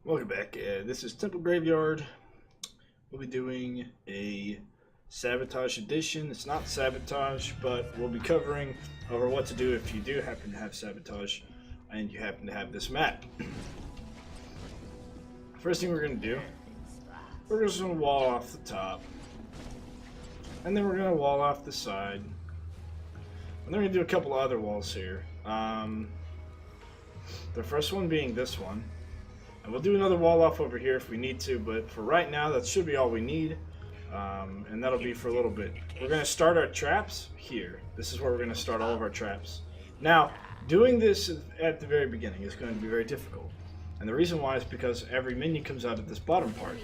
Welcome back. This is Temple Graveyard. We'll be doing a Sabotage edition. It's not Sabotage, but we'll be covering over what to do if you do happen to have Sabotage and you happen to have this map. First thing we're going to do, we're just going to wall off the top. And then we're going to wall off the side. And then we're going to do a couple of other walls here. The first one being this one. And we'll do another wall off over here if we need to, but for right now, that should be all we need. And that'll be for a little bit. We're going to start our traps here. This is where we're going to start all of our traps. Now, doing this at the very beginning is going to be very difficult. And the reason why is because every minion comes out of this bottom part.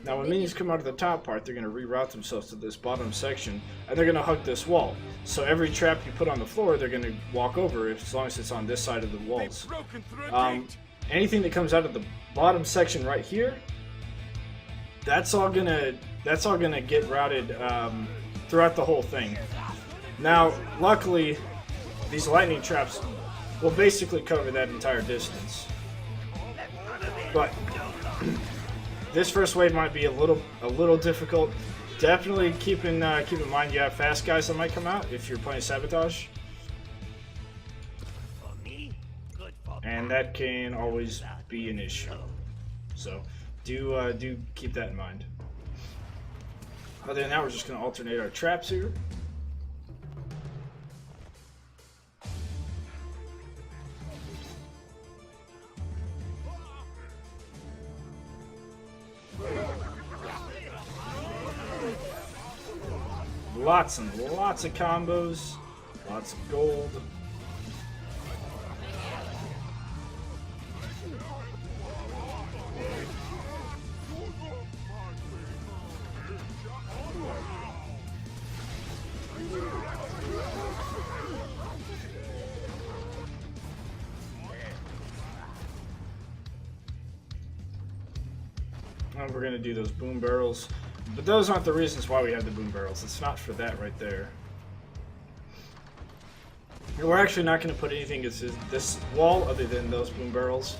Now, when minions come out of the top part, they're going to reroute themselves to this bottom section, and they're going to hug this wall. So every trap you put on the floor, they're going to walk over as long as it's on this side of the walls. Anything that comes out of the bottom section right here, that's all gonna get routed throughout the whole thing. Now, luckily, these lightning traps will basically cover that entire distance. But this first wave might be a little difficult. Definitely keep in mind you have fast guys that might come out if you're playing Sabotage. And that can always be an issue. So do keep that in mind. Other than that, we're just going to alternate our traps here. Lots and lots of combos, lots of gold. And we're going to do those boom barrels. But those aren't the reasons why we have the boom barrels. It's not for that right there. And we're actually not going to put anything against this wall other than those boom barrels.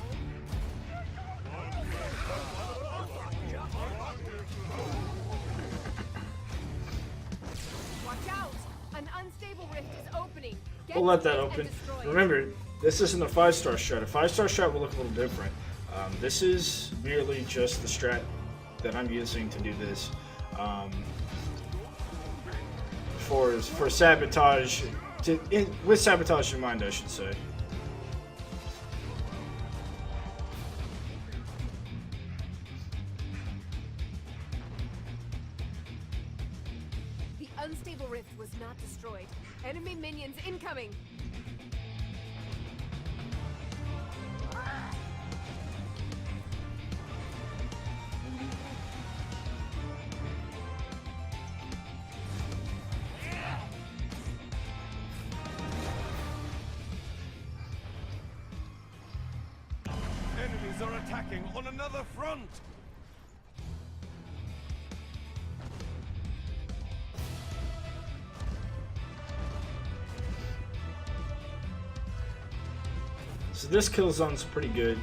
Watch out! An unstable rift is opening. We'll let that open. Remember, this isn't a 5-star strat. A 5-star strat will look a little different. This is merely just the strat that I'm using to do this. For Sabotage, with Sabotage in mind, I should say. The unstable rift was not destroyed. Enemy minions incoming. Enemies are attacking on another front! So this kill zone's pretty good.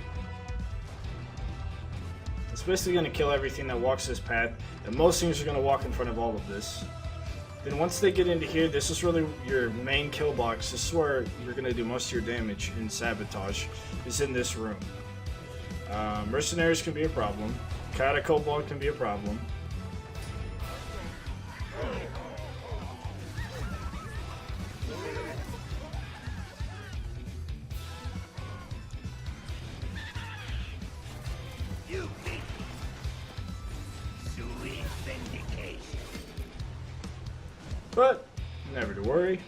It's basically going to kill everything that walks this path, and most things are going to walk in front of all of this. Then once they get into here, this is really your main kill box. This is where you're going to do most of your damage in Sabotage, is in this room. Mercenaries can be a problem. Kata Kobold can be a problem. But never to worry.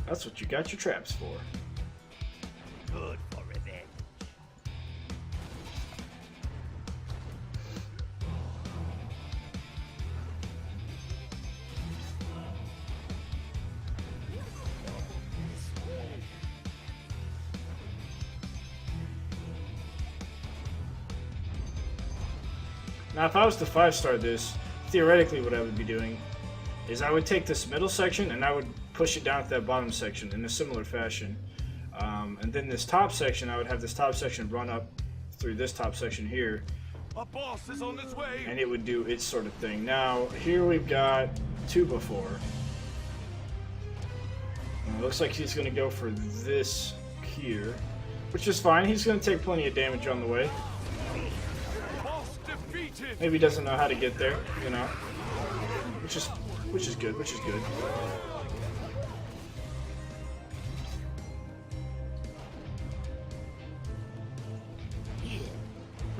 That's what you got your traps for. Good for revenge. Now, if I was to 5-star this, theoretically what I would be doing is I would take this middle section and I would push it down to that bottom section in a similar fashion. And then this top section, I would have this top section run up through this top section here, A boss is on its way. and it would do its sort of thing. Now, here we've got 2 before. It looks like he's going to go for this here, which is fine. He's going to take plenty of damage on the way. Boss defeated. Maybe he doesn't know how to get there, you know, which is good, which is good.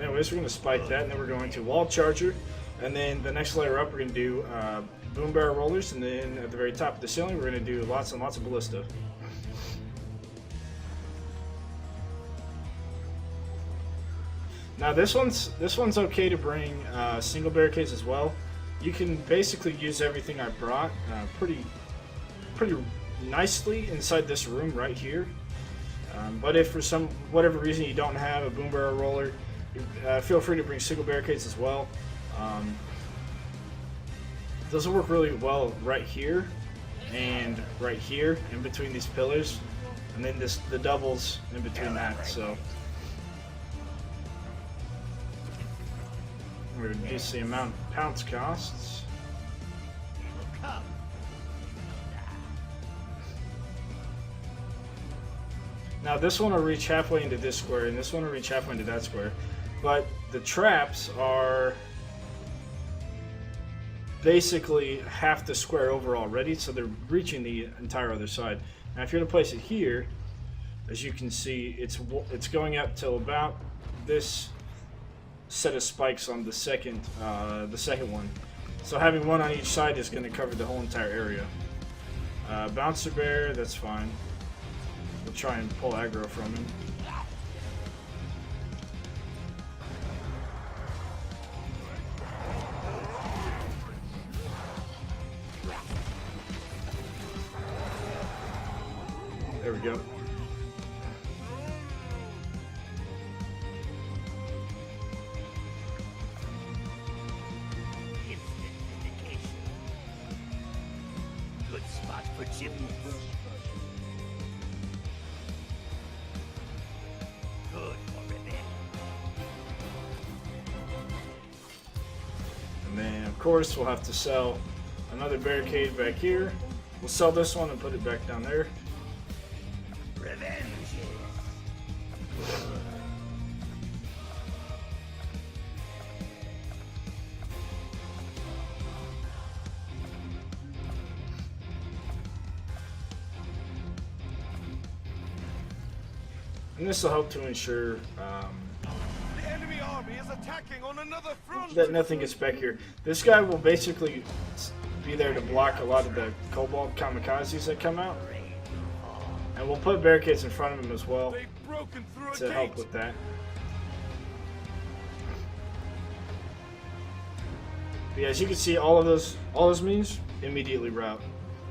Anyways, we're going to spike that, and then we're going to wall charger, and then the next layer up we're going to do boom barrel rollers, and then at the very top of the ceiling we're going to do lots and lots of ballista. Now this one's okay to bring single barricades as well. You can basically use everything I brought pretty nicely inside this room right here. But if for whatever reason you don't have a boom barrel roller, feel free to bring single barricades as well. Those will work really well right here and right here in between these pillars, and then the doubles in between that. So we're going to reduce the amount of pounce costs. Now this one will reach halfway into this square, and this one will reach halfway into that square. But the traps are basically half the square over already, so they're reaching the entire other side. Now if you're to place it here, as you can see, it's going up till about this set of spikes on the second one. So having one on each side is going to cover the whole entire area. Bouncer bear, that's fine. We'll try and pull aggro from him. There we go. Good spot for chimneys. Good for revenge. And then, of course, we'll have to sell another barricade back here. We'll sell this one and put it back down there. Revenge. And this will help to ensure The enemy army is attacking on another front. that nothing gets back here. This guy will basically be there to block a lot of the cobalt kamikazes that come out. And we'll put barricades in front of him as well They've broken through a to gate. help with that. But yeah, as you can see, all those means immediately route.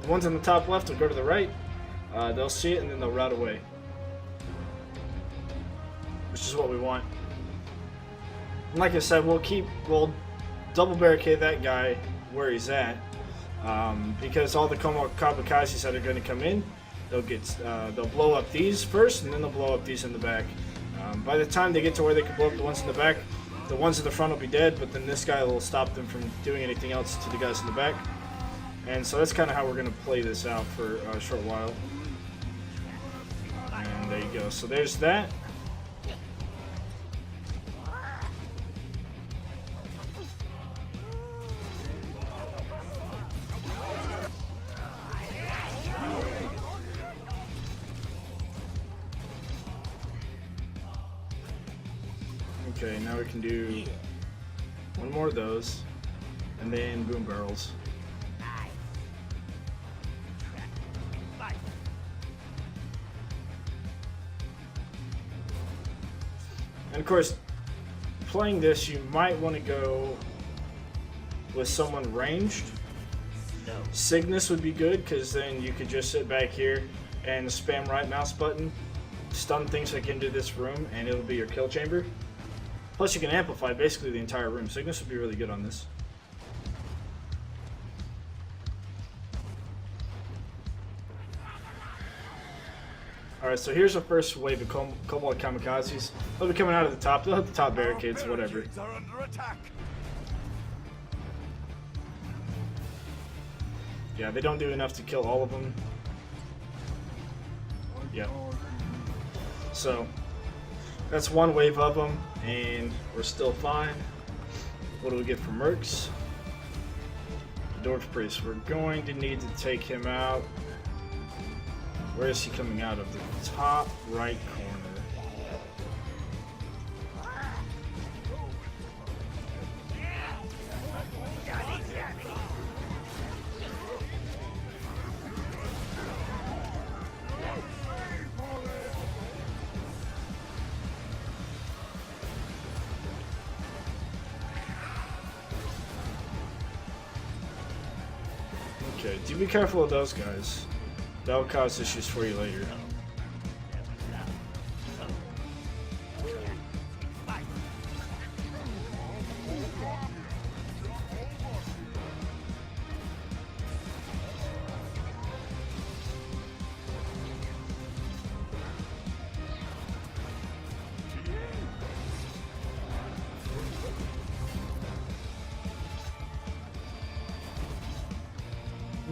The ones on the top left will go to the right. They'll see it and then they'll route away, which is what we want. And like I said, we'll double barricade that guy where he's at, because all the kamikazes that are going to come in, they'll blow up these first, and then they'll blow up these in the back. By the time they get to where they can blow up the ones in the back, the ones in the front will be dead, but then this guy will stop them from doing anything else to the guys in the back. And so that's kind of how we're going to play this out for a short while. And there you go. So there's that. Okay, now we can do one more of those, and then boom barrels. And of course, playing this, you might want to go with someone ranged. Cygnus would be good, because then you could just sit back here and spam right mouse button, stun things that get into this room, and it'll be your kill chamber. Plus you can amplify basically the entire room. Cygnus would be really good on this. Alright, so here's our first wave of Cobalt Kamikazes. They'll be coming out of the top. They'll hit the top barricades, Our whatever. barricades are under attack. Yeah, they don't do enough to kill all of them. Yeah. So, that's one wave of them, and we're still fine. What do we get for Mercs? Dwarf Priest. We're going to need to take him out. Where is he coming out of? The top right corner. Okay, do be careful of those guys. That'll cause issues for you later.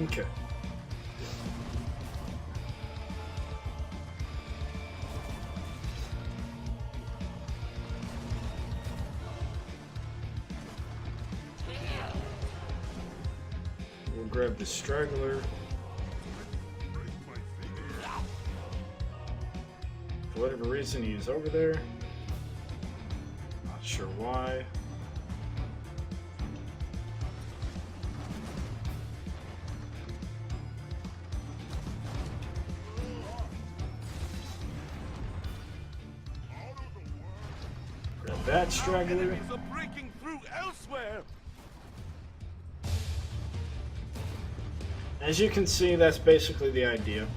Okay. We'll grab the straggler. For whatever reason, he's over there. Not sure why. Grab that straggler. Enemies are breaking through elsewhere. As you can see, that's basically the idea.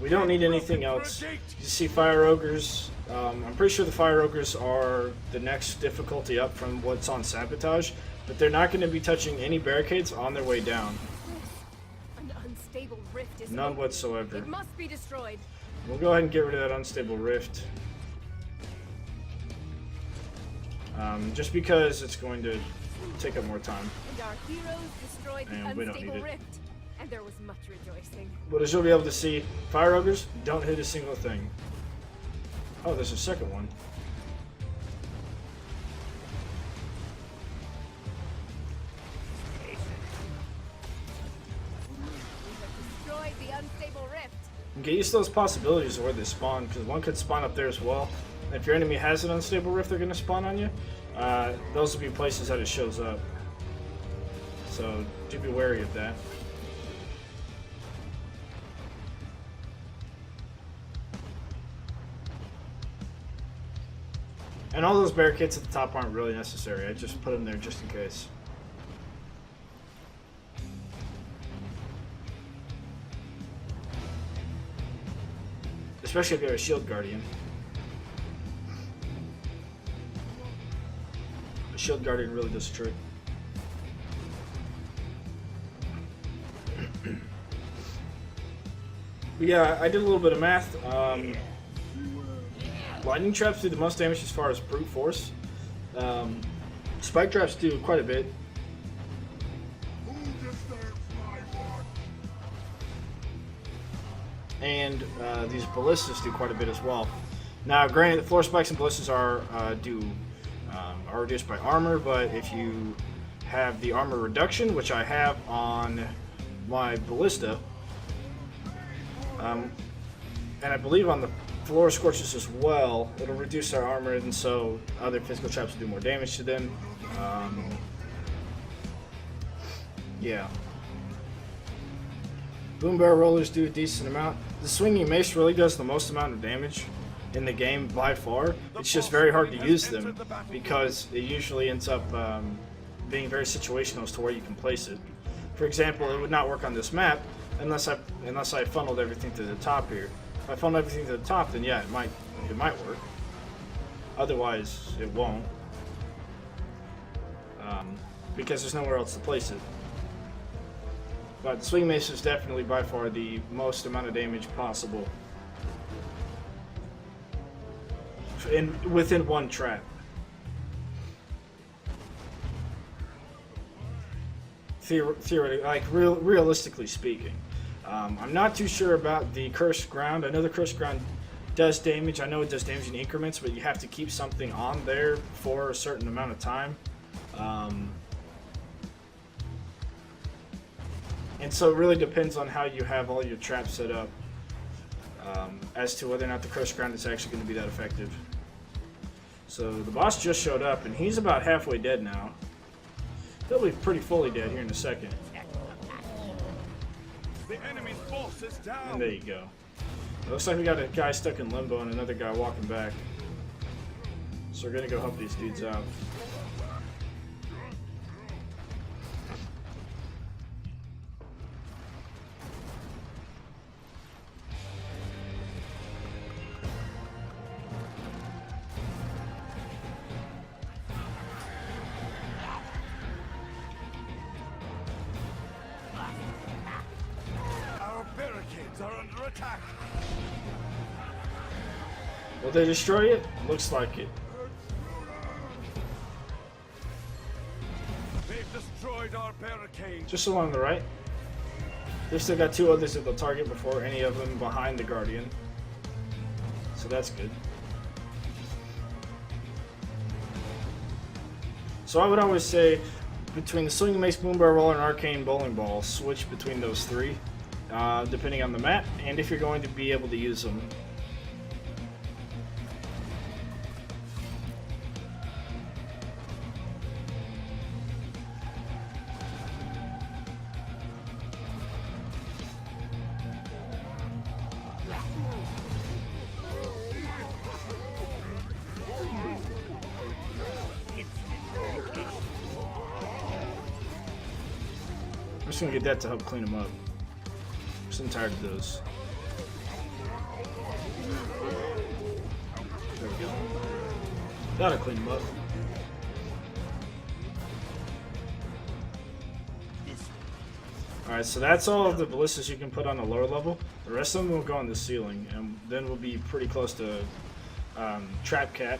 We don't need anything else. You see fire ogres. I'm pretty sure the fire ogres are the next difficulty up from what's on sabotage, but they're not going to be touching any barricades on their way down. An unstable rift is None open. whatsoever. It must be destroyed. We'll go ahead and get rid of that unstable rift. Just because it's going to take up more time. And our heroes destroyed the And we don't unstable need it. rift. And there was much rejoicing. But as you'll be able to see, fire ogres don't hit a single thing. Oh, there's a second one. We have destroyed the unstable rift. And get used to those possibilities of where they spawn, because one could spawn up there as well. And if your enemy has an unstable rift, they're going to spawn on you. Those will be places that it shows up. So do be wary of that. And all those barricades at the top aren't really necessary. I just put them there just in case. Especially if you have a shield guardian. A shield guardian really does a trick. But yeah, I did a little bit of math. Lightning traps do the most damage as far as brute force. Spike traps do quite a bit. And these ballistas do quite a bit as well. Now, granted, the floor spikes and ballistas are reduced by armor, but if you have the armor reduction, which I have on my ballista, and I believe on the floor scorches as well, it'll reduce their armor, and so other physical traps will do more damage to them. Yeah. Boom barrel rollers do a decent amount. The swinging mace really does the most amount of damage in the game by far. It's just very hard to use them because it usually ends up being very situational as to where you can place it. For example, it would not work on this map unless I funneled everything to the top here. If I funnel everything to the top, then yeah, it might work. Otherwise, it won't, because there's nowhere else to place it. But the swing mace is definitely by far the most amount of damage possible. within one trap. Theoretically, like realistically speaking. I'm not too sure about the cursed ground. I know the cursed ground does damage. I know it does damage in increments, but you have to keep something on there for a certain amount of time. And so it really depends on how you have all your traps set up as to whether or not the cursed ground is actually going to be that effective. So the boss just showed up, and he's about halfway dead now. He'll be pretty fully dead here in a second. The enemy's boss is down. And there you go. It looks like we got a guy stuck in limbo and another guy walking back. So we're gonna go help these dudes out. Our barricades are under attack. Will they destroy it? Looks like it. They've destroyed our barricade. Just along the right. They've still got two others that they'll target before any of them behind the Guardian. So that's good. So I would always say between the Swinging Mace, Boom Barrel, and Arcane Bowling Ball, switch between those three, depending on the map and if you're going to be able to use them. I'm just gonna get that to help clean them up. I'm tired of those. There we go. That'll clean them up. Alright, so that's all of the ballistas you can put on the lower level. The rest of them will go on the ceiling, and then we'll be pretty close to Trap Cat.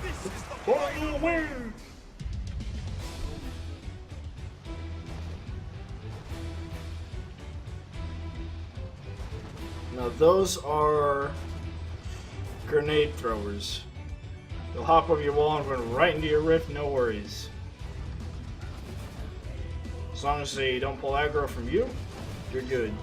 This is the final win. Now those are grenade throwers. They'll hop over your wall and run right into your rift, no worries. As long as they don't pull aggro from you, you're good.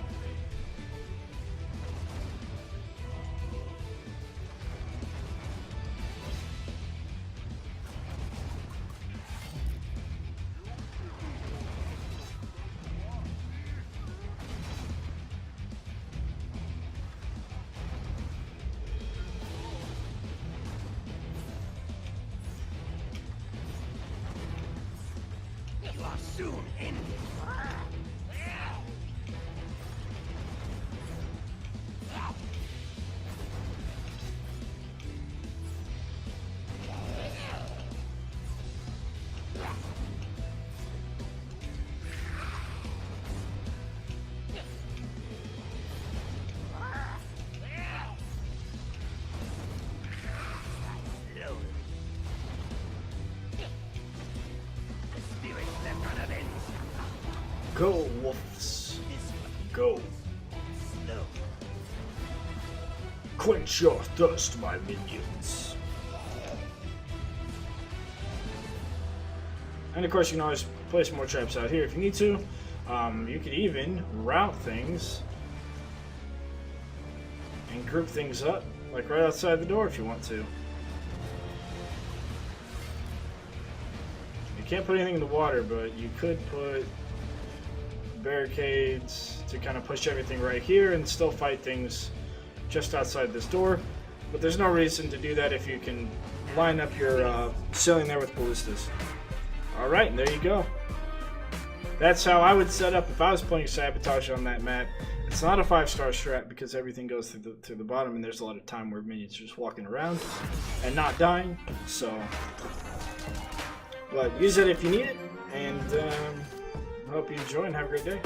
You are soon ended. Go, wolves. Go. Quench your thirst, my minions. And of course, you can always place more traps out here if you need to. You could even route things and group things up, like right outside the door if you want to. You can't put anything in the water, but you could put barricades to kind of push everything right here and still fight things just outside this door. But there's no reason to do that if you can line up your ceiling there with ballistas. Alright, and there you go. That's how I would set up if I was playing Sabotage on that map. It's not a 5-star strat because everything goes through the bottom, and there's a lot of time where minions are just walking around and not dying. So, but use it if you need it, and I hope you enjoy and have a great day.